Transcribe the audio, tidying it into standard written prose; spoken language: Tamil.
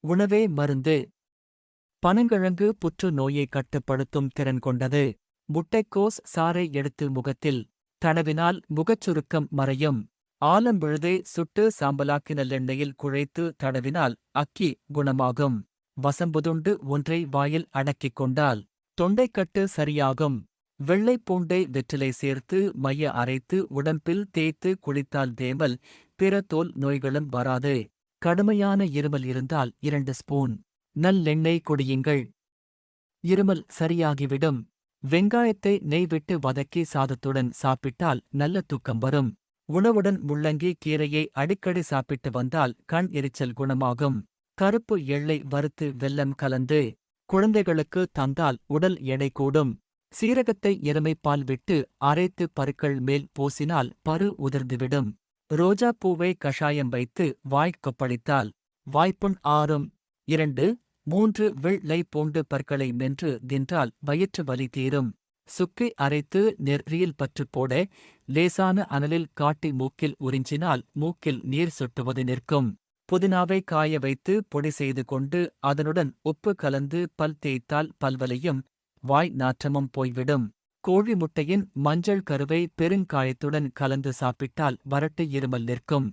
உணவே மருந்து. பனங்கிழங்கு புற்று நோயை கட்டுப்படுத்தும் திறன் கொண்டது. முட்டைக்கோஸ் சாறை எடுத்து முகத்தில் தடவினால் முகச்சுருக்கம் மறையும். ஆலம்பிழுதை சுட்டு சாம்பலாக்கி நல்லெண்ணெயில் குழைத்து தடவினால் அக்கி குணமாகும். வசம்புதுண்டு ஒன்றை வாயில் அடக்கிக் கொண்டால் தொண்டைக்கட்டு சரியாகும். வெள்ளைப் பூண்டை வெற்றிலை சேர்த்து மைய அரைத்து உடம்பில் தேய்த்து குளித்தால் தேமல், பிற தோல் நோய்களும் வராது. கடுமையான இருமல் இருந்தால் 2 ஸ்பூன் நல்லெண்ணெய் குடியுங்கள். இருமல் சரியாகிவிடும். வெங்காயத்தை நெய் விட்டு வதக்கி சாதத்துடன் சாப்பிட்டால் நல்ல தூக்கம் வரும். உணவுடன் முள்ளங்கி கீரையை அடிக்கடி சாப்பிட்டு வந்தால் கண் எரிச்சல் குணமாகும். கருப்பு எள்ளை வறுத்து வெல்லம் கலந்து குழந்தைகளுக்கு தந்தால் உடல் எடை கூடும். சீரகத்தை எருமைப்பால் விட்டு அரைத்து பருக்கள் மேல் பூசினால் பரு உதிர்ந்துவிடும். ரோஜா பூவை கஷாயம் வைத்து வாய் கொப்பளித்தால் வாய்ப்புண் ஆறும். 2, 3 வெள்ளை பூண்டு பற்களை மென்று தின்றால் வயிற்று வலி தீரும். சுக்கை அரைத்து நெற்றியில் பற்று போட லேசான அனலில் காட்டி மூக்கில் உறிஞ்சினால் மூக்கில் நீர் சொட்டுவது நிற்கும். புதினாவை காய வைத்து பொடி செய்து கொண்டு அதனுடன் உப்பு கலந்து பல் தேய்த்தால் பல்வலியும் வாய் நாற்றமும் போய்விடும். கோழி முட்டையின் மஞ்சள் கருவை பெருங்காயத்துடன் கலந்து சாப்பிட்டால் வறட்டு இருமல் நிற்கும்.